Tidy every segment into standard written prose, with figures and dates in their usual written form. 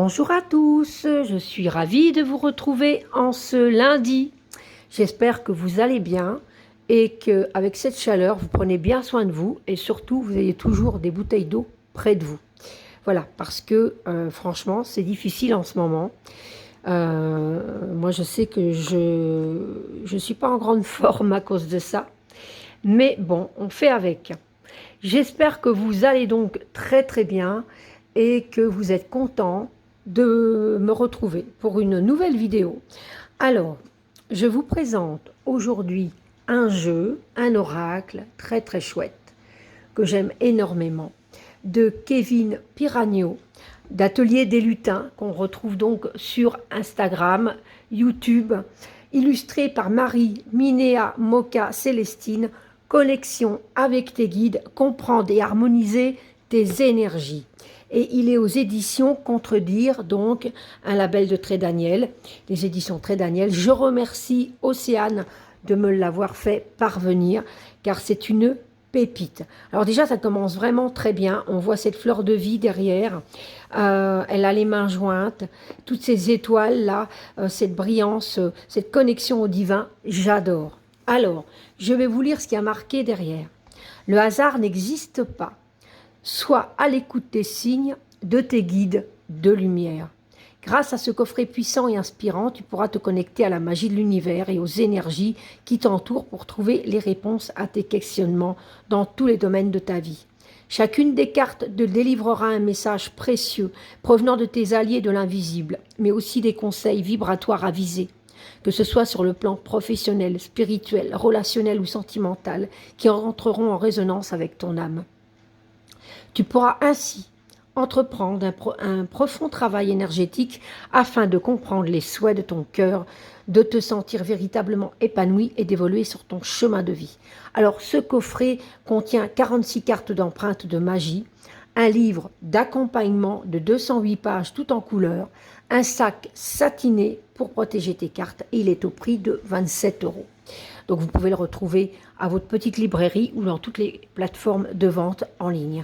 Bonjour à tous, je suis ravie de vous retrouver en ce lundi. J'espère que vous allez bien et qu'avec cette chaleur, vous prenez bien soin de vous et surtout, vous ayez toujours des bouteilles d'eau près de vous. Voilà, parce que franchement, c'est difficile en ce moment. Moi, je sais que je suis pas en grande forme à cause de ça. Mais bon, on fait avec. J'espère que vous allez donc très très bien et que vous êtes content de me retrouver pour une nouvelle vidéo. Alors, je vous présente aujourd'hui un jeu, un oracle très très chouette que j'aime énormément de Kevin Piragno d'Atelier des Lutins qu'on retrouve donc sur Instagram, YouTube, illustré par Marie Minéa Moka Célestine. Connexion avec tes guides, comprendre et harmoniser tes énergies. Et il est aux éditions Contredire, donc un label de Très Daniel, les éditions Très Daniel. Je remercie Océane de me l'avoir fait parvenir, car c'est une pépite. Alors déjà, ça commence vraiment très bien. On voit cette fleur de vie derrière. Elle a les mains jointes, toutes ces étoiles-là, cette brillance, cette connexion au divin, j'adore. Alors, je vais vous lire ce qui a marqué derrière. Le hasard n'existe pas. Sois à l'écoute des signes de tes guides de lumière. Grâce à ce coffret puissant et inspirant, tu pourras te connecter à la magie de l'univers et aux énergies qui t'entourent pour trouver les réponses à tes questionnements dans tous les domaines de ta vie. Chacune des cartes te délivrera un message précieux provenant de tes alliés de l'invisible, mais aussi des conseils vibratoires avisés, que ce soit sur le plan professionnel, spirituel, relationnel ou sentimental, qui entreront en résonance avec ton âme. Tu pourras ainsi entreprendre un profond travail énergétique afin de comprendre les souhaits de ton cœur, de te sentir véritablement épanoui et d'évoluer sur ton chemin de vie. Alors, ce coffret contient 46 cartes d'empreintes de magie, un livre d'accompagnement de 208 pages tout en couleur, un sac satiné pour protéger tes cartes et il est au prix de 27 €. Donc vous pouvez le retrouver à votre petite librairie ou dans toutes les plateformes de vente en ligne.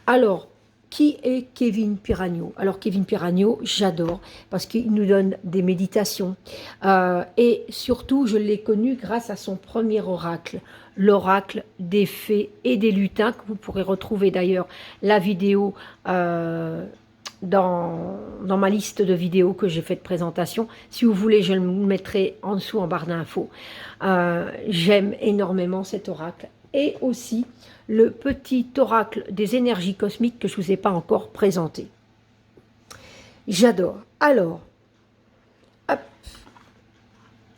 Alors, qui est Kevin Piragno? Alors Kevin Piragno, j'adore parce qu'il nous donne des méditations et surtout je l'ai connu grâce à son premier oracle, l'oracle des fées et des lutins, que vous pourrez retrouver d'ailleurs la vidéo dans ma liste de vidéos que j'ai fait de présentation. Si vous voulez, je le mettrai en dessous en barre d'infos. J'aime énormément cet oracle. Et aussi le petit oracle des énergies cosmiques que je ne vous ai pas encore présenté. J'adore. Alors, hop.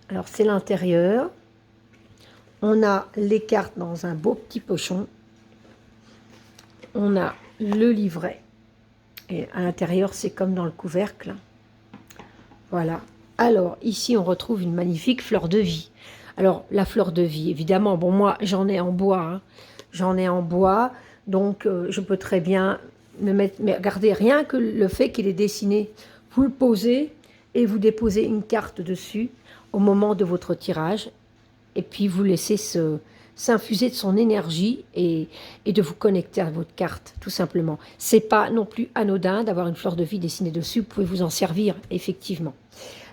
Alors c'est l'intérieur. On a les cartes dans un beau petit pochon. On a le livret. Et à l'intérieur, c'est comme dans le couvercle. Voilà. Alors, ici, on retrouve une magnifique fleur de vie. Alors, la fleur de vie, évidemment, bon, moi, j'en ai en bois. Hein. J'en ai en bois, donc je peux très bien me mettre... Mais regardez, rien que le fait qu'il est dessiné, vous le posez et vous déposez une carte dessus au moment de votre tirage. Et puis, vous laissez s'infuser de son énergie et de vous connecter à votre carte, tout simplement. C'est pas non plus anodin d'avoir une fleur de vie dessinée dessus, vous pouvez vous en servir, effectivement.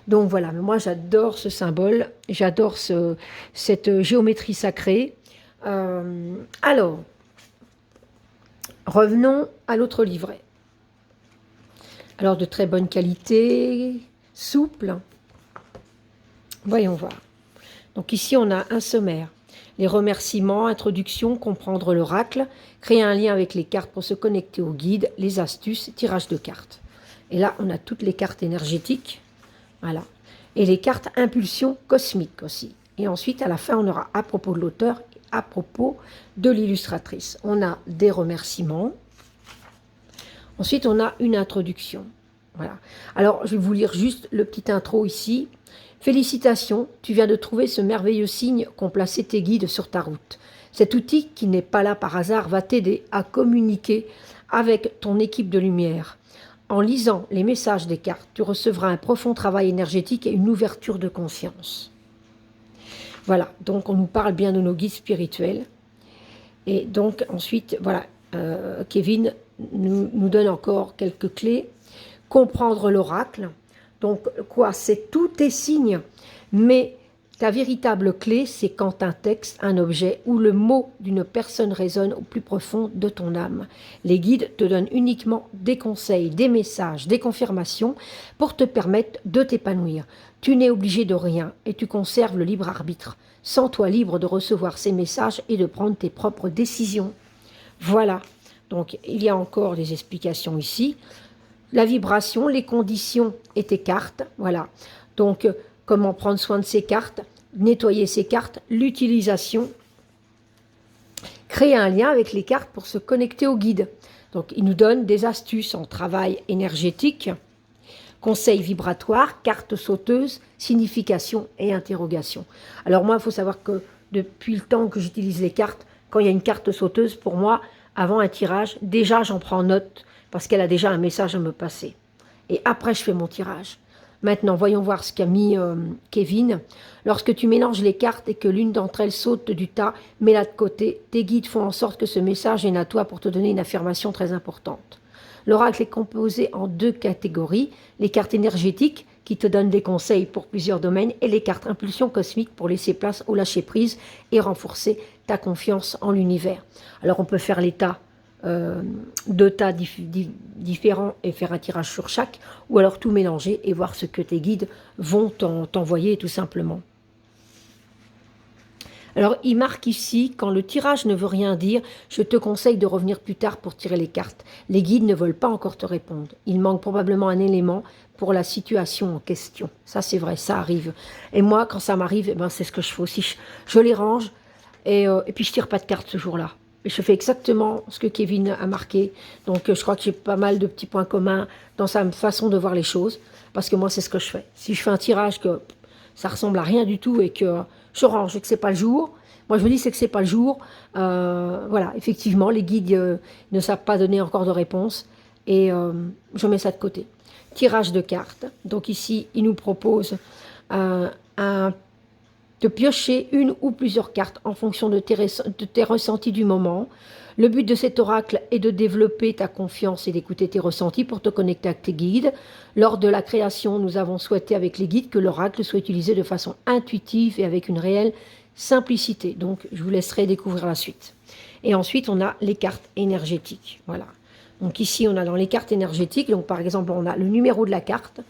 Donc voilà, mais moi j'adore ce symbole, j'adore cette géométrie sacrée. Alors, revenons à l'autre livret. Alors de très bonne qualité, souple. Voyons voir. Donc ici on a un sommaire. Les remerciements, introduction, comprendre l'oracle, créer un lien avec les cartes pour se connecter au guide, les astuces, tirage de cartes. Et là, on a toutes les cartes énergétiques. Voilà. Et les cartes impulsion cosmique aussi. Et ensuite, à la fin, on aura à propos de l'auteur et à propos de l'illustratrice. On a des remerciements. Ensuite, on a une introduction. Voilà. Alors, je vais vous lire juste le petit intro ici. Félicitations, tu viens de trouver ce merveilleux signe qu'ont placé tes guides sur ta route. Cet outil, qui n'est pas là par hasard, va t'aider à communiquer avec ton équipe de lumière. En lisant les messages des cartes, tu recevras un profond travail énergétique et une ouverture de conscience. Voilà, donc on nous parle bien de nos guides spirituels. Et donc ensuite, voilà, Kevin nous donne encore quelques clés. comprendre l'oracle. Donc quoi, c'est tous tes signes, mais ta véritable clé, c'est quand un texte, un objet ou le mot d'une personne résonne au plus profond de ton âme. Les guides te donnent uniquement des conseils, des messages, des confirmations pour te permettre de t'épanouir. Tu n'es obligé de rien et tu conserves le libre arbitre. Sens-toi libre de recevoir ces messages et de prendre tes propres décisions. Voilà. Donc, il y a encore des explications ici. La vibration, les conditions et tes cartes. Voilà. Donc, comment prendre soin de ces cartes, nettoyer ces cartes, l'utilisation, créer un lien avec les cartes pour se connecter au guide. Donc, il nous donne des astuces en travail énergétique, conseils vibratoires, cartes sauteuses, signification et interrogation. Alors moi, il faut savoir que depuis le temps que j'utilise les cartes, quand il y a une carte sauteuse, pour moi, avant un tirage, déjà j'en prends note parce qu'elle a déjà un message à me passer. Et après, je fais mon tirage. Maintenant, voyons voir ce qu'a mis Kevin. Lorsque tu mélanges les cartes et que l'une d'entre elles saute du tas, mets-la de côté. Tes guides font en sorte que ce message vienne à toi pour te donner une affirmation très importante. L'oracle est composé en 2 catégories. Les cartes énergétiques, qui te donnent des conseils pour plusieurs domaines, et les cartes impulsion cosmique pour laisser place au lâcher-prise et renforcer ta confiance en l'univers. Alors, on peut faire l'état 2 tas différents et faire un tirage sur chaque, ou alors tout mélanger et voir ce que tes guides vont t'envoyer tout simplement. Alors, il marque ici, quand le tirage ne veut rien dire, je te conseille de revenir plus tard pour tirer les cartes. Les guides ne veulent pas encore te répondre. Il manque probablement un élément pour la situation en question. Ça, c'est vrai, ça arrive. Et moi, quand ça m'arrive, eh ben, c'est ce que je fais aussi. Je les range et puis je tire pas de cartes ce jour-là. Je fais exactement ce que Kevin a marqué. Donc, je crois que j'ai pas mal de petits points communs dans sa façon de voir les choses. Parce que moi, c'est ce que je fais. Si je fais un tirage que ça ressemble à rien du tout et que je range et que c'est pas le jour, moi je me dis c'est que c'est pas le jour. Voilà, effectivement, les guides ne savent pas donner encore de réponse et je mets ça de côté. Tirage de cartes. Donc ici, il nous propose de piocher une ou plusieurs cartes en fonction de tes ressentis du moment. Le but de cet oracle est de développer ta confiance et d'écouter tes ressentis pour te connecter avec tes guides. Lors de la création, nous avons souhaité avec les guides que l'oracle soit utilisé de façon intuitive et avec une réelle simplicité. Donc, je vous laisserai découvrir la suite. Et ensuite, on a les cartes énergétiques. Voilà. Donc ici, on a dans les cartes énergétiques, donc par exemple, on a le numéro de la carte.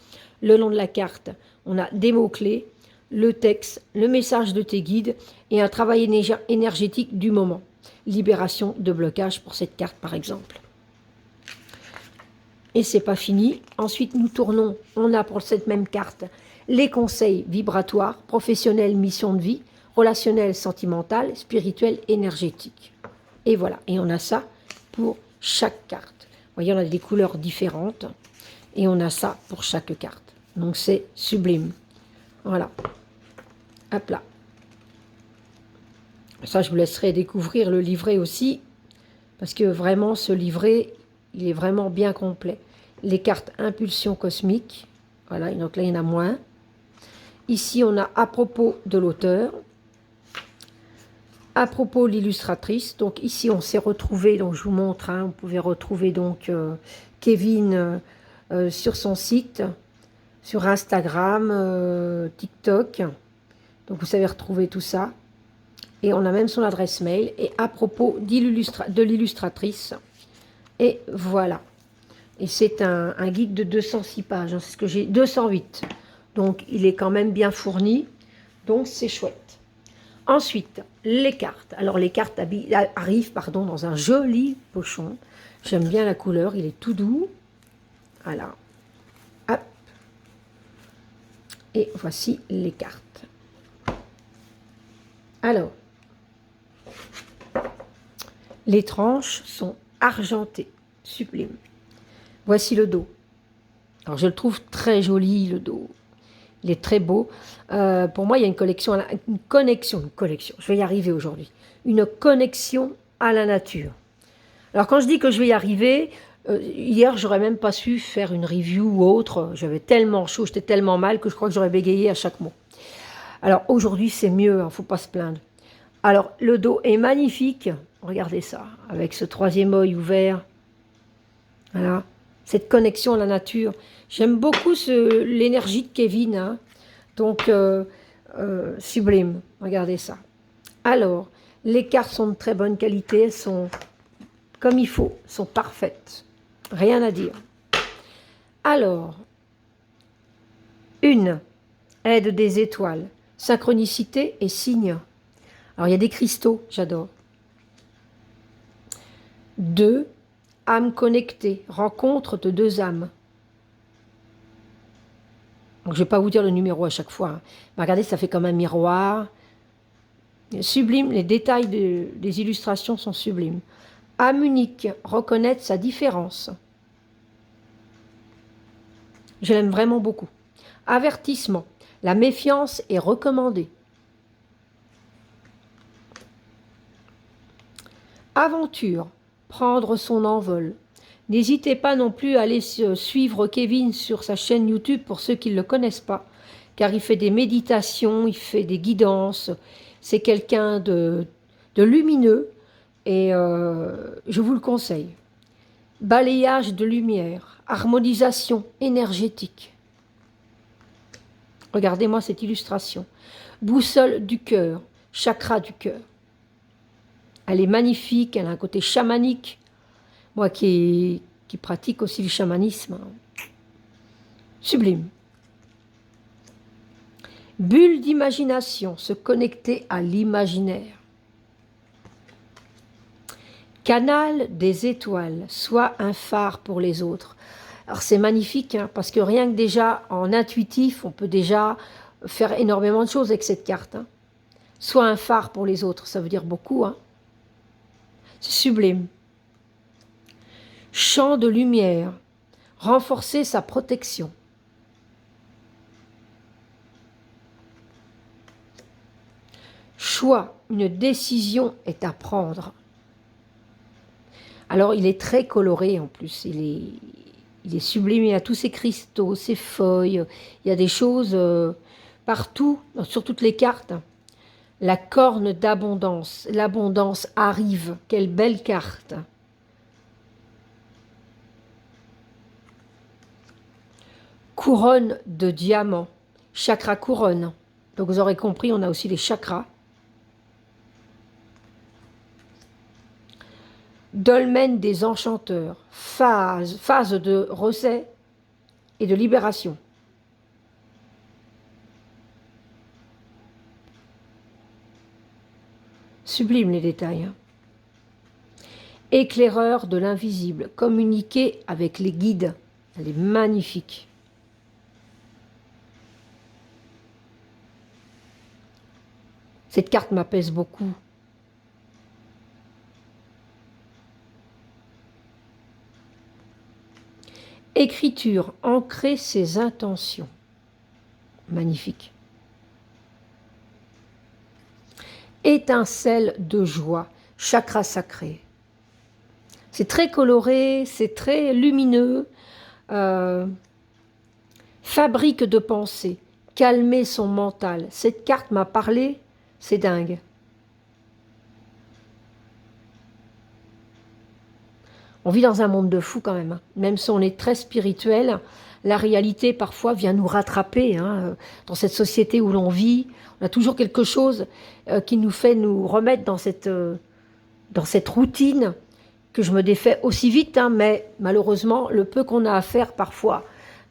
Le long de la carte, on a des mots-clés, le texte, le message de tes guides et un travail énergétique du moment. Libération de blocage pour cette carte, par exemple. Et c'est pas fini. Ensuite, nous tournons. On a pour cette même carte les conseils vibratoires, professionnels, mission de vie, relationnel, sentimental, spirituel, énergétique. Et voilà. Et on a ça pour chaque carte. Vous voyez, on a des couleurs différentes. Et on a ça pour chaque carte. Donc, c'est sublime. Voilà. Hop là. Ça, je vous laisserai découvrir le livret aussi, parce que vraiment, ce livret, il est vraiment bien complet. Les cartes impulsion cosmique, voilà, donc là, il y en a moins. Ici, on a à propos de l'auteur, à propos de l'illustratrice. Donc ici, on s'est retrouvé, donc je vous montre, hein, vous pouvez retrouver donc Kevin sur son site, sur Instagram, TikTok. Donc vous savez retrouver tout ça. Et on a même son adresse mail. Et à propos de l'illustratrice. Et voilà. Et c'est un guide de 206 pages. Hein, c'est ce que j'ai. 208. Donc il est quand même bien fourni. Donc c'est chouette. Ensuite, les cartes. Alors les cartes arrivent dans un joli pochon. J'aime bien la couleur. Il est tout doux. Voilà. Hop. Et voici les cartes. Alors. Les tranches sont argentées, sublime. Voici le dos. Alors, je le trouve très joli, le dos. Il est très beau. Pour moi, il y a une connexion, je vais y arriver aujourd'hui. Une connexion à la nature. Alors, quand je dis que je vais y arriver, hier, j'aurais même pas su faire une review ou autre. J'avais tellement chaud, j'étais tellement mal que je crois que j'aurais bégayé à chaque mot. Alors, aujourd'hui, c'est mieux, il ne faut pas se plaindre. Alors, le dos est magnifique. Regardez ça, avec ce troisième œil ouvert. Voilà. cette connexion à la nature. J'aime beaucoup l'énergie de Kevin, hein. Donc, sublime, regardez ça. Alors, les cartes sont de très bonne qualité, elles sont comme il faut, sont parfaites. Rien à dire. Alors, une, aide des étoiles, synchronicité et signe. Alors, il y a des cristaux, j'adore. 2, âme connectée, rencontre de deux âmes. Donc, je ne vais pas vous dire le numéro à chaque fois, hein. Mais regardez, ça fait comme un miroir. Sublime, les détails des illustrations sont sublimes. Âme unique, reconnaître sa différence. Je l'aime vraiment beaucoup. Avertissement, la méfiance est recommandée. Aventure, prendre son envol. N'hésitez pas non plus à aller suivre Kevin sur sa chaîne YouTube pour ceux qui ne le connaissent pas, car il fait des méditations, il fait des guidances. C'est quelqu'un de lumineux et je vous le conseille. Balayage de lumière, harmonisation énergétique. Regardez-moi cette illustration. Boussole du cœur, chakra du cœur. Elle est magnifique, elle a un côté chamanique. Moi qui pratique aussi le chamanisme. Sublime. Bulle d'imagination, se connecter à l'imaginaire. Canal des étoiles, soit un phare pour les autres. Alors c'est magnifique, hein, parce que rien que déjà en intuitif, on peut déjà faire énormément de choses avec cette carte. Hein. Soit un phare pour les autres, ça veut dire beaucoup. Hein. C'est sublime. Champ de lumière, renforcer sa protection. Choix, une décision est à prendre. Alors il est très coloré en plus, il est sublime, il y a tous ces cristaux, ces feuilles, il y a des choses partout, sur toutes les cartes. La corne d'abondance, l'abondance arrive, quelle belle carte. Couronne de diamants, chakra couronne. Donc vous aurez compris, on a aussi les chakras. Dolmen des enchanteurs, phase de recet et de libération. Sublime les détails. Hein. Éclaireur de l'invisible, communiquer avec les guides. Elle est magnifique. Cette carte m'apaise beaucoup. Écriture, ancrer ses intentions. Magnifique. Étincelle de joie, chakra sacré. C'est très coloré, c'est très lumineux. Fabrique de pensée, calmer son mental. Cette carte m'a parlé, c'est dingue. On vit dans un monde de fous quand même. Hein. Même si on est très spirituel, la réalité parfois vient nous rattraper. Hein. Dans cette société où l'on vit, on a toujours quelque chose qui nous fait nous remettre dans cette routine que je me défais aussi vite. Hein, mais malheureusement, le peu qu'on a à faire parfois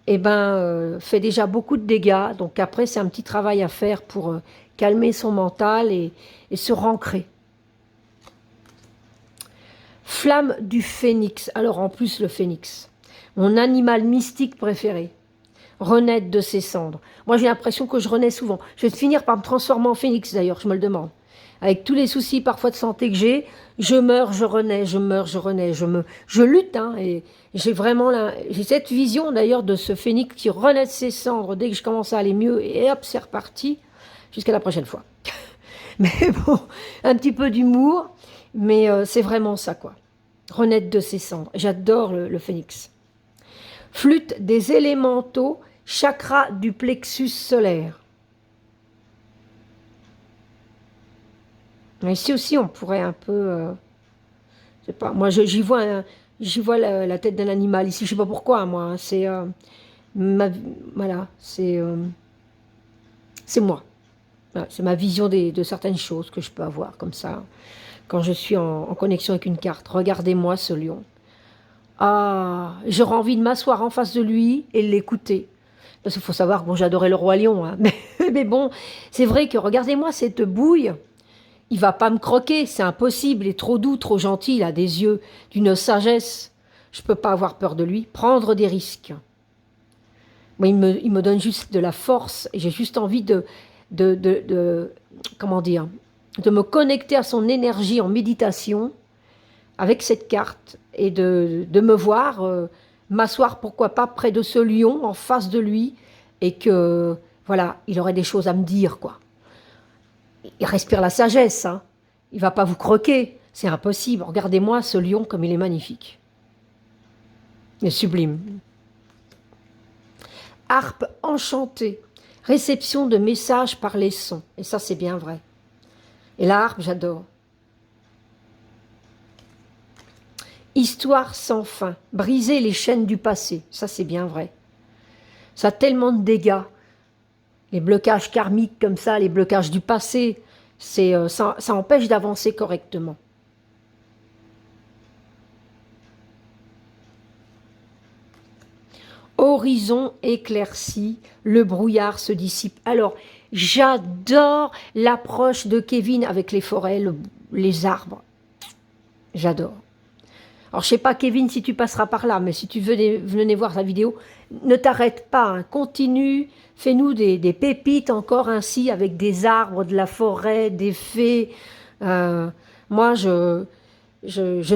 fait déjà beaucoup de dégâts. Donc après, c'est un petit travail à faire pour calmer son mental et se rancrer. Flamme du phénix. Alors en plus le phénix, mon animal mystique préféré, renaître de ses cendres. Moi j'ai l'impression que je renais souvent. Je vais finir par me transformer en phénix d'ailleurs, je me le demande. Avec tous les soucis parfois de santé que j'ai, je meurs, je renais, je meurs, je renais, je lutte. Hein, et j'ai cette vision d'ailleurs de ce phénix qui renaît de ses cendres dès que je commence à aller mieux et hop c'est reparti jusqu'à la prochaine fois. Mais bon, un petit peu d'humour, mais c'est vraiment ça quoi. Renaître de ses cendres. J'adore le phénix. Flûte des élémentaux, chakra du plexus solaire. Ici aussi, on pourrait un peu... je sais pas, moi, j'y vois j'y vois la tête d'un animal ici, je sais pas pourquoi, moi, hein, c'est voilà, c'est moi. Voilà, c'est ma vision de certaines choses que je peux avoir, comme ça, quand je suis en connexion avec une carte. Regardez-moi ce lion. Ah, j'aurais envie de m'asseoir en face de lui et l'écouter. Parce qu'il faut savoir que bon, j'adorais le roi lion, hein, mais bon, c'est vrai que regardez-moi cette bouille. Il va pas me croquer, c'est impossible. Il est trop doux, trop gentil, il a des yeux d'une sagesse. Je peux pas avoir peur de lui. Prendre des risques. Moi, il me donne juste de la force et j'ai juste envie comment dire, de me connecter à son énergie en méditation avec cette carte et de me voir m'asseoir, pourquoi pas, près de ce lion, en face de lui, et que, voilà, il aurait des choses à me dire, quoi. Il respire la sagesse, hein. Il va pas vous croquer, c'est impossible. Regardez-moi ce lion comme il est magnifique. Il est sublime. Harpe enchantée, réception de messages par les sons. Et ça, c'est bien vrai. Et la harpe, j'adore. Histoire sans fin, briser les chaînes du passé. Ça, c'est bien vrai. Ça a tellement de dégâts. Les blocages karmiques comme ça, les blocages du passé, ça empêche d'avancer correctement. Horizon éclairci, le brouillard se dissipe. Alors, j'adore l'approche de Kevin avec les forêts, les arbres. J'adore. Alors, je sais pas, Kevin, si tu passeras par là, mais si tu venez voir la vidéo, ne t'arrête pas, hein, continue, fais-nous des pépites encore ainsi, avec des arbres, de la forêt, des fées. Moi, je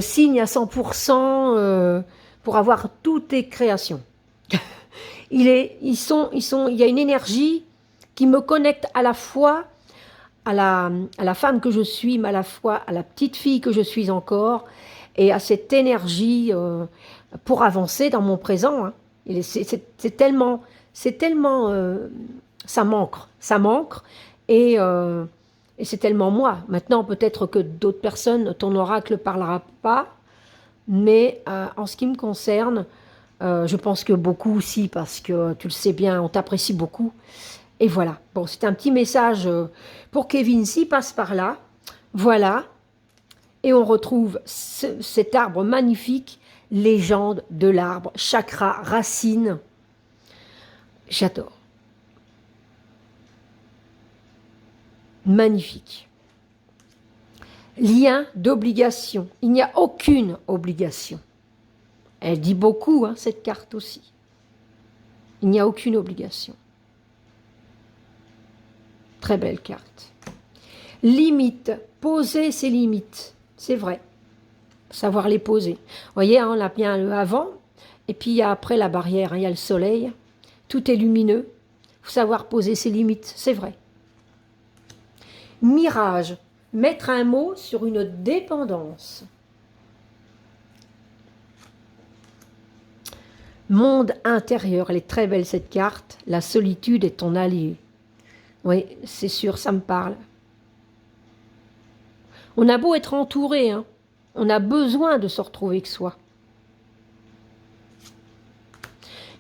signe à 100% pour avoir toutes tes créations. Il y a une énergie qui me connecte à la fois à la femme que je suis, mais à la fois à la petite fille que je suis encore, et à cette énergie pour avancer dans mon présent. Hein. C'est tellement, ça manque, et c'est tellement moi. Maintenant, peut-être que d'autres personnes, ton oracle ne parlera pas, mais en ce qui me concerne, je pense que beaucoup aussi, parce que tu le sais bien, on t'apprécie beaucoup. Et voilà. Bon, c'est un petit message pour Kevin, s'il passe par là. Voilà. Et on retrouve cet arbre magnifique, légende de l'arbre, chakra, racine. J'adore. Magnifique. Lien d'obligation. Il n'y a aucune obligation. Elle dit beaucoup, hein, cette carte aussi. Il n'y a aucune obligation. Très belle carte. Limite. Poser ses limites. C'est vrai. Savoir les poser. Vous voyez, hein, on a bien le avant, et puis il y a après la barrière, hein, il y a le soleil. Tout est lumineux. Il faut savoir poser ses limites. C'est vrai. Mirage. Mettre un mot sur une dépendance. Monde intérieur, elle est très belle cette carte. La solitude est ton allié. Oui, c'est sûr, ça me parle. On a beau être entouré, hein, on a besoin de se retrouver avec soi.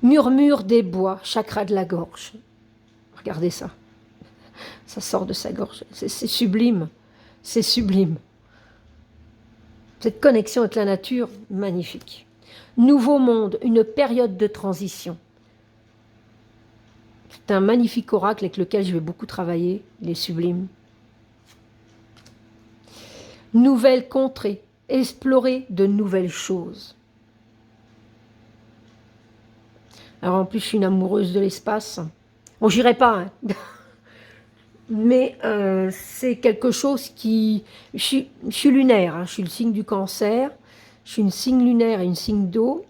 Murmure des bois, chakra de la gorge. Regardez ça. Ça sort de sa gorge. C'est sublime. C'est sublime. Cette connexion avec la nature, magnifique. Nouveau monde, une période de transition. C'est un magnifique oracle avec lequel je vais beaucoup travailler. Il est sublime. Nouvelle contrée, explorer de nouvelles choses. Alors en plus, je suis une amoureuse de l'espace. Bon, j'irai pas, hein. Mais c'est quelque chose qui... Je suis lunaire, hein. Je suis le signe du cancer. Je suis une signe lunaire et une signe d'eau.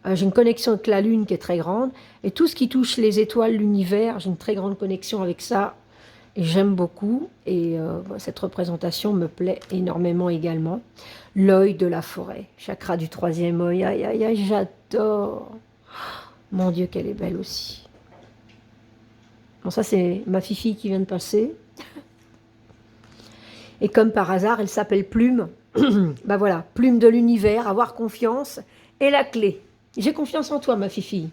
J'ai une connexion avec la lune qui est très grande. Et tout ce qui touche les étoiles, l'univers, j'ai une très grande connexion avec ça. Et j'aime beaucoup. Et cette représentation me plaît énormément également. L'œil de la forêt. Chakra du troisième œil. Aïe, aïe, aïe, j'adore. Mon Dieu, qu'elle est belle aussi. Bon, ça, c'est ma fifi qui vient de passer. Et comme par hasard, elle s'appelle Plume. Bah voilà, plume de l'univers, avoir confiance et la clé. J'ai confiance en toi, ma fifi.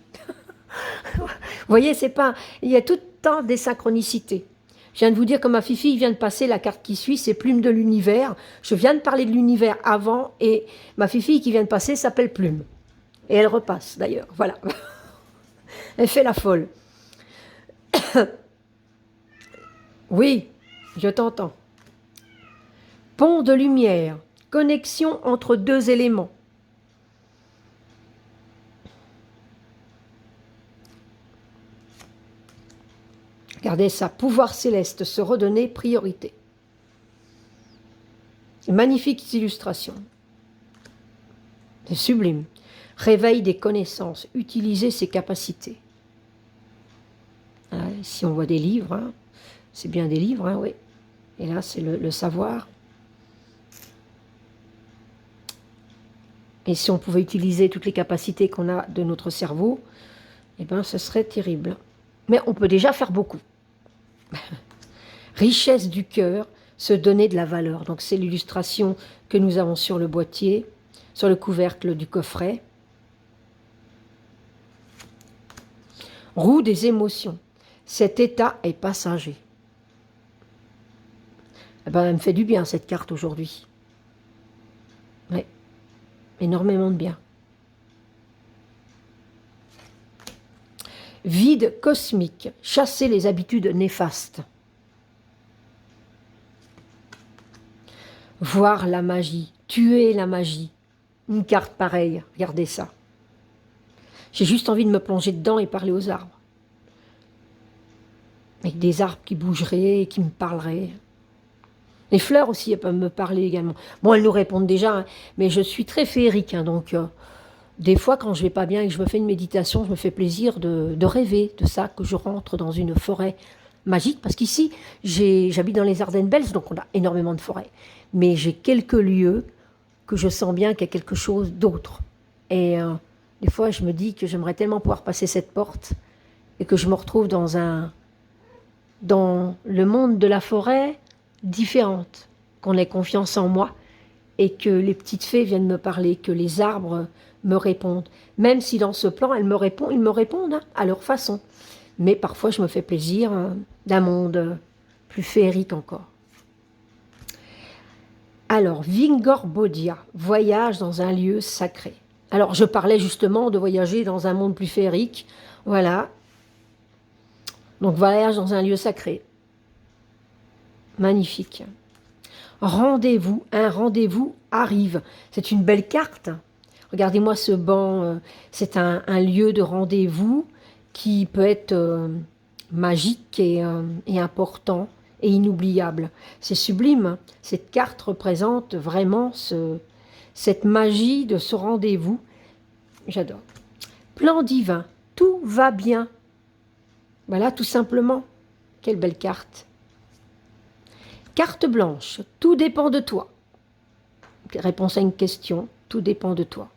Vous voyez, c'est pas... Il y a tout le temps des synchronicités. Je viens de vous dire que ma fifi vient de passer la carte qui suit, c'est Plume de l'univers. Je viens de parler de l'univers avant et ma fifi qui vient de passer s'appelle Plume. Et elle repasse d'ailleurs, voilà. Elle fait la folle. Oui, je t'entends. Pont de lumière, connexion entre deux éléments. Regardez ça, pouvoir céleste, se redonner priorité. Magnifiques illustrations. C'est sublime. Réveil des connaissances, utiliser ses capacités. Ah, ici on voit des livres, hein. C'est bien des livres, hein, oui. Et là c'est le savoir. Et si on pouvait utiliser toutes les capacités qu'on a de notre cerveau, eh bien ce serait terrible. Mais on peut déjà faire beaucoup. Richesse du cœur, se donner de la valeur. Donc c'est l'illustration que nous avons sur le boîtier, sur le couvercle du coffret. Roue des émotions. Cet état est passager. Eh ben, elle me fait du bien cette carte aujourd'hui. Oui, énormément de bien. Vide cosmique, chasser les habitudes néfastes. Voir la magie, tuer la magie. Une carte pareille, regardez ça. J'ai juste envie de me plonger dedans et parler aux arbres. Avec des arbres qui bougeraient et qui me parleraient. Les fleurs aussi, elles peuvent me parler également. Bon, elles nous répondent déjà, hein, mais je suis très féerique, hein, donc des fois, quand je vais pas bien et que je me fais une méditation, je me fais plaisir de rêver de ça, que je rentre dans une forêt magique, parce qu'ici, j'habite dans les Ardennes belges, donc on a énormément de forêts. Mais j'ai quelques lieux que je sens bien qu'il y a quelque chose d'autre. Et des fois, je me dis que j'aimerais tellement pouvoir passer cette porte et que je me retrouve dans le monde de la forêt différente, qu'on ait confiance en moi et que les petites fées viennent me parler, que les arbres me répondent. Même si dans ce plan, ils me répondent hein, à leur façon. Mais parfois, je me fais plaisir d'un monde plus féerique encore. Alors, Vingorbodia, voyage dans un lieu sacré. Alors, je parlais justement de voyager dans un monde plus féerique. Voilà. Donc, voyage dans un lieu sacré. Magnifique. Rendez-vous, un rendez-vous arrive. C'est une belle carte. Regardez-moi ce banc. C'est un lieu de rendez-vous qui peut être magique et important et inoubliable. C'est sublime. Cette carte représente vraiment cette magie de ce rendez-vous. J'adore. Plan divin. Tout va bien. Voilà, tout simplement. Quelle belle carte. Carte blanche. Tout dépend de toi. Réponse à une question. Tout dépend de toi.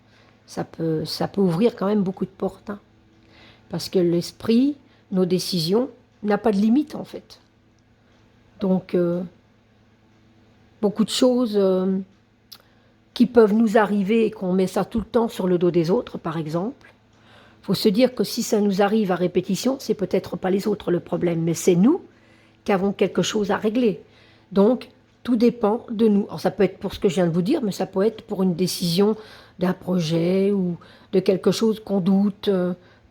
Ça peut ouvrir quand même beaucoup de portes. Hein. Parce que l'esprit, nos décisions, n'a pas de limite en fait. Donc, beaucoup de choses qui peuvent nous arriver et qu'on met ça tout le temps sur le dos des autres, par exemple. Il faut se dire que si ça nous arrive à répétition, c'est peut-être pas les autres le problème, mais c'est nous qui avons quelque chose à régler. Donc, tout dépend de nous. Alors, ça peut être pour ce que je viens de vous dire, mais ça peut être pour une décision d'un projet ou de quelque chose qu'on doute.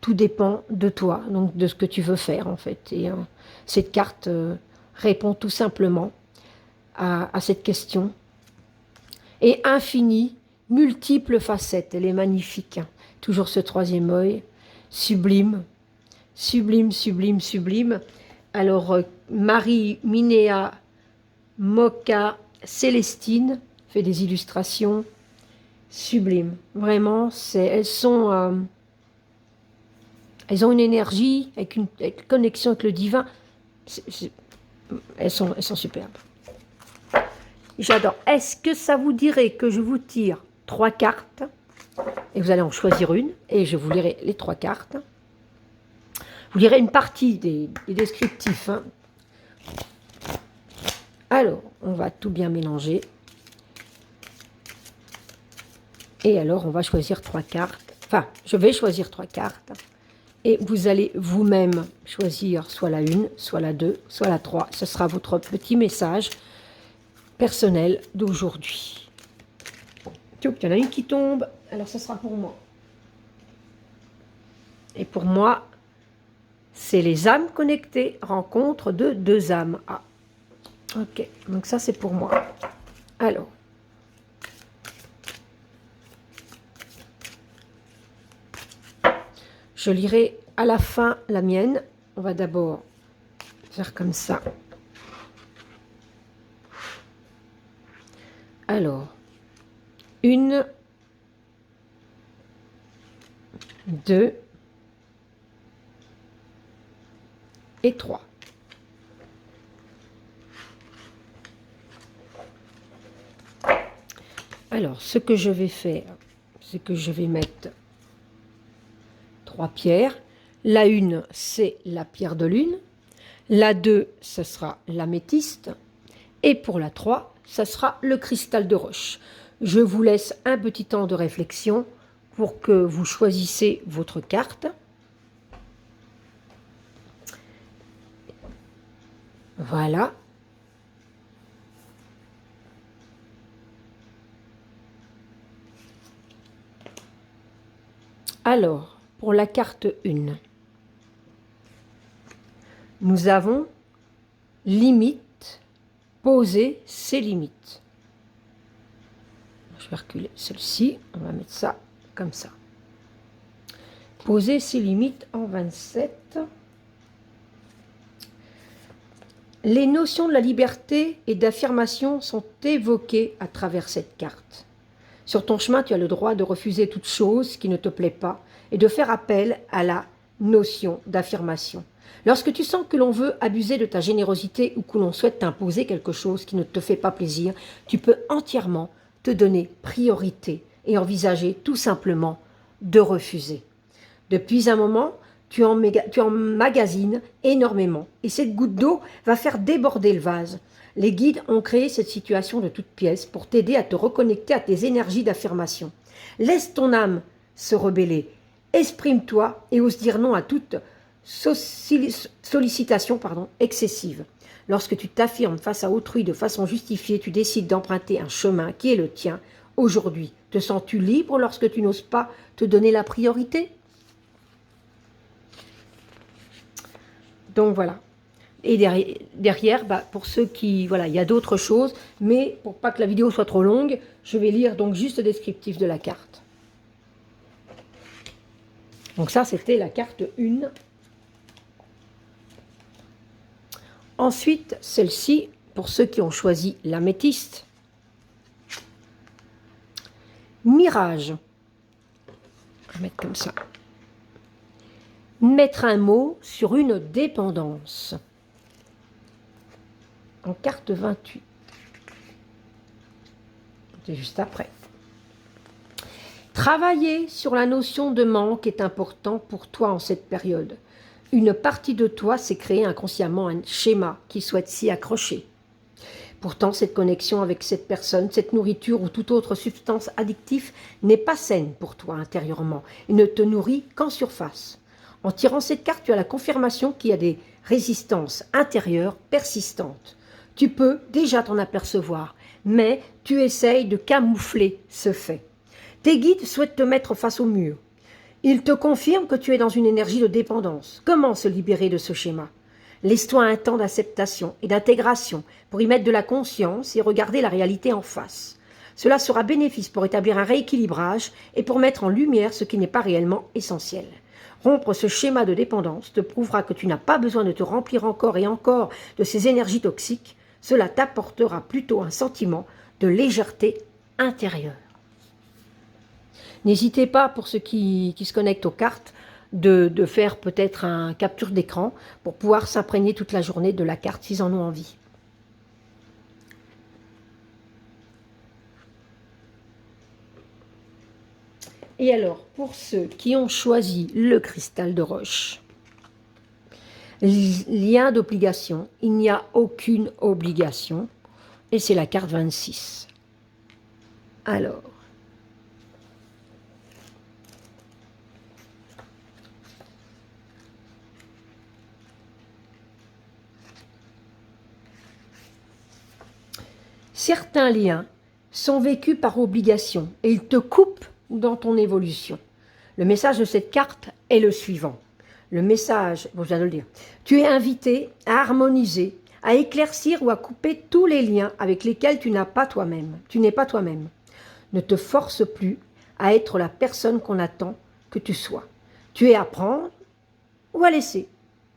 Tout dépend de toi, donc de ce que tu veux faire, en fait. Et cette carte répond tout simplement à cette question. Et infinie, multiples facettes. Elle est magnifique. Hein. Toujours ce troisième œil. Sublime. Sublime, sublime, sublime. Alors, Marie Minéa Moka Célestine fait des illustrations sublimes. Vraiment, elles ont une énergie, avec une connexion avec le divin. Elles sont superbes. J'adore. Est-ce que ça vous dirait que je vous tire 3 cartes et vous allez en choisir une et je vous lirai les 3 cartes. Vous lirez une partie des descriptifs. Hein. Alors, on va tout bien mélanger. Et alors, on va choisir 3 cartes. Enfin, je vais choisir 3 cartes. Et vous allez vous-même choisir soit la 1, soit la 2, soit la 3. Ce sera votre petit message personnel d'aujourd'hui. Il y en a une qui tombe. Alors, ce sera pour moi. Et pour moi, c'est les âmes connectées, rencontre de 2 âmes. Ah, ok. Donc ça, c'est pour moi. Alors. Je lirai à la fin la mienne. On va d'abord faire comme ça. Alors, 1, 2 et 3. Alors, ce que je vais faire, c'est que je vais mettre 3 pierres. La 1, c'est la pierre de lune. La 2, ce sera l'améthyste. Et pour la 3, ce sera le cristal de roche. Je vous laisse un petit temps de réflexion pour que vous choisissez votre carte. Voilà. Alors, pour la carte 1, nous avons limite, poser ses limites. Je vais reculer celle-ci, on va mettre ça comme ça. Poser ses limites en 27. Les notions de la liberté et d'affirmation sont évoquées à travers cette carte. Sur ton chemin, tu as le droit de refuser toute chose qui ne te plaît pas et de faire appel à la notion d'affirmation. Lorsque tu sens que l'on veut abuser de ta générosité ou que l'on souhaite t'imposer quelque chose qui ne te fait pas plaisir, tu peux entièrement te donner priorité et envisager tout simplement de refuser. Depuis un moment, tu emmagasines énormément et cette goutte d'eau va faire déborder le vase. Les guides ont créé cette situation de toute pièce pour t'aider à te reconnecter à tes énergies d'affirmation. Laisse ton âme se rebeller, exprime-toi et ose dire non à toute sollicitation excessive. Lorsque tu t'affirmes face à autrui de façon justifiée, tu décides d'emprunter un chemin qui est le tien. Aujourd'hui, te sens-tu libre lorsque tu n'oses pas te donner la priorité? Donc voilà. Et derrière, pour ceux qui... Voilà, il y a d'autres choses, mais pour pas que la vidéo soit trop longue, je vais lire donc juste le descriptif de la carte. Donc ça, c'était la carte 1. Ensuite, celle-ci, pour ceux qui ont choisi l'améthyste. Mirage. On va mettre comme ça. Mettre un mot sur une dépendance. En carte 28. C'est juste après. Travailler sur la notion de manque est important pour toi en cette période. Une partie de toi s'est créée inconsciemment un schéma qui souhaite s'y accrocher. Pourtant, cette connexion avec cette personne, cette nourriture ou toute autre substance addictive n'est pas saine pour toi intérieurement et ne te nourrit qu'en surface. En tirant cette carte, tu as la confirmation qu'il y a des résistances intérieures persistantes. Tu peux déjà t'en apercevoir, mais tu essayes de camoufler ce fait. Tes guides souhaitent te mettre face au mur. Ils te confirment que tu es dans une énergie de dépendance. Comment se libérer de ce schéma? Laisse-toi un temps d'acceptation et d'intégration pour y mettre de la conscience et regarder la réalité en face. Cela sera bénéfique pour établir un rééquilibrage et pour mettre en lumière ce qui n'est pas réellement essentiel. Rompre ce schéma de dépendance te prouvera que tu n'as pas besoin de te remplir encore et encore de ces énergies toxiques. Cela t'apportera plutôt un sentiment de légèreté intérieure. N'hésitez pas, pour ceux qui se connectent aux cartes, de faire peut-être un capture d'écran pour pouvoir s'imprégner toute la journée de la carte s'ils en ont envie. Et alors, pour ceux qui ont choisi le cristal de roche, lien d'obligation, il n'y a aucune obligation, et c'est la carte 26. Alors, certains liens sont vécus par obligation et ils te coupent dans ton évolution. Le message de cette carte est le suivant. Le message, bon, je viens de le dire, tu es invité à harmoniser, à éclaircir ou à couper tous les liens avec lesquels tu n'es pas toi-même. Ne te force plus à être la personne qu'on attend que tu sois. Tu es à prendre ou à laisser.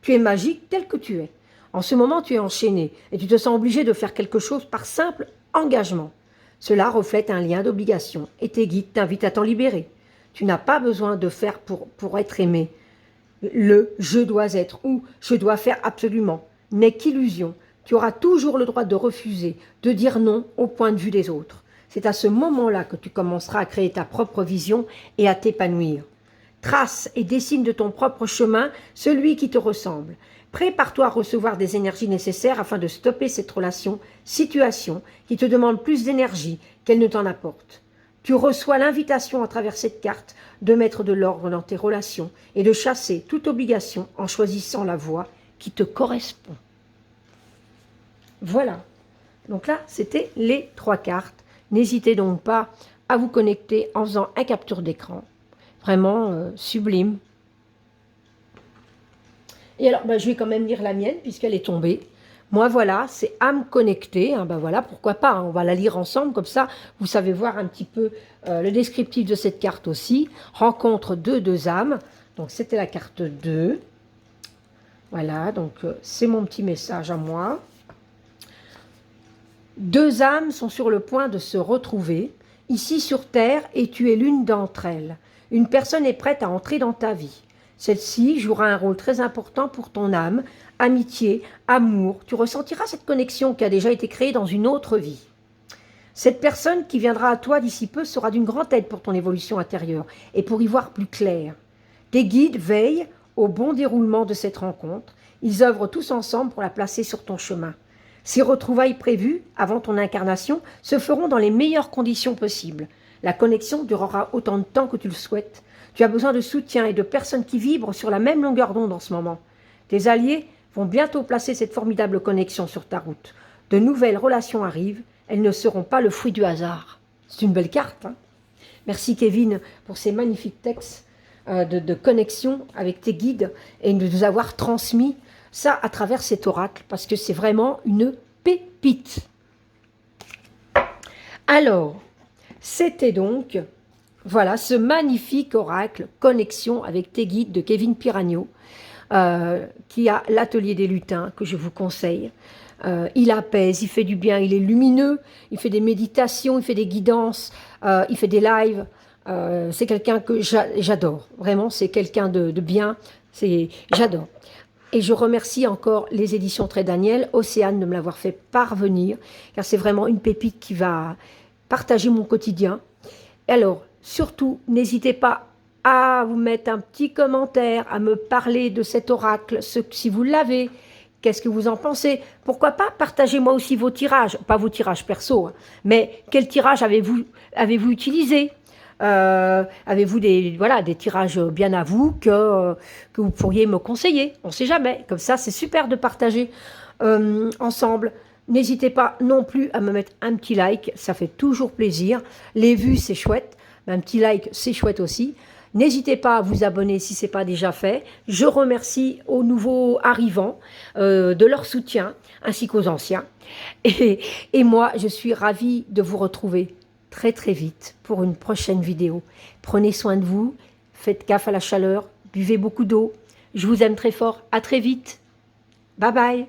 Tu es magique tel que tu es. En ce moment, tu es enchaîné et tu te sens obligé de faire quelque chose par simple engagement. Cela reflète un lien d'obligation et tes guides t'invitent à t'en libérer. Tu n'as pas besoin de faire pour être aimé. Le « je dois être » ou « je dois faire absolument » n'est qu'illusion. Tu auras toujours le droit de refuser, de dire non au point de vue des autres. C'est à ce moment-là que tu commenceras à créer ta propre vision et à t'épanouir. Trace et dessine de ton propre chemin celui qui te ressemble. Prépare-toi à recevoir des énergies nécessaires afin de stopper cette situation qui te demande plus d'énergie qu'elle ne t'en apporte. Tu reçois l'invitation à travers cette carte de mettre de l'ordre dans tes relations et de chasser toute obligation en choisissant la voie qui te correspond. Voilà. Donc là, c'était les 3 cartes. N'hésitez donc pas à vous connecter en faisant un capture d'écran. Vraiment sublime. Et alors, je vais quand même lire la mienne puisqu'elle est tombée. Moi, voilà, c'est âme connectée. Voilà, pourquoi pas, on va la lire ensemble. Comme ça, vous savez voir un petit peu le descriptif de cette carte aussi. Rencontre de 2 âmes. Donc, c'était la carte 2. Voilà, donc c'est mon petit message à moi. 2 âmes sont sur le point de se retrouver, ici sur Terre, et tu es l'une d'entre elles. Une personne est prête à entrer dans ta vie. Celle-ci jouera un rôle très important pour ton âme, amitié, amour. Tu ressentiras cette connexion qui a déjà été créée dans une autre vie. Cette personne qui viendra à toi d'ici peu sera d'une grande aide pour ton évolution intérieure et pour y voir plus clair. Tes guides veillent au bon déroulement de cette rencontre. Ils œuvrent tous ensemble pour la placer sur ton chemin. Ces retrouvailles prévues avant ton incarnation se feront dans les meilleures conditions possibles. La connexion durera autant de temps que tu le souhaites. Tu as besoin de soutien et de personnes qui vibrent sur la même longueur d'onde en ce moment. Tes alliés vont bientôt placer cette formidable connexion sur ta route. De nouvelles relations arrivent, elles ne seront pas le fruit du hasard. C'est une belle carte, hein. Merci Kevin pour ces magnifiques textes de connexion avec tes guides et de nous avoir transmis ça à travers cet oracle parce que c'est vraiment une pépite. Alors, c'était donc... Voilà, ce magnifique oracle, connexion avec tes guides de Kevin Piragno, qui a l'atelier des lutins, que je vous conseille. Il apaise, il fait du bien, il est lumineux, il fait des méditations, il fait des guidances, il fait des lives. C'est quelqu'un que j'adore, vraiment, c'est quelqu'un de bien, j'adore. Et je remercie encore les éditions Très Daniel, Océane, de me l'avoir fait parvenir, car c'est vraiment une pépite qui va partager mon quotidien. Et alors, surtout, n'hésitez pas à vous mettre un petit commentaire, à me parler de cet oracle, si vous l'avez, qu'est-ce que vous en pensez? Pourquoi pas partagez-moi aussi vos tirages, pas vos tirages perso, hein, mais quel tirage avez-vous utilisé? Avez-vous des tirages bien à vous que vous pourriez me conseiller? On ne sait jamais, comme ça c'est super de partager ensemble. N'hésitez pas non plus à me mettre un petit like, ça fait toujours plaisir. Les vues, c'est chouette, mais un petit like, c'est chouette aussi. N'hésitez pas à vous abonner si ce n'est pas déjà fait. Je remercie aux nouveaux arrivants de leur soutien, ainsi qu'aux anciens. Et moi, je suis ravie de vous retrouver très très vite pour une prochaine vidéo. Prenez soin de vous, faites gaffe à la chaleur, buvez beaucoup d'eau. Je vous aime très fort, à très vite. Bye bye.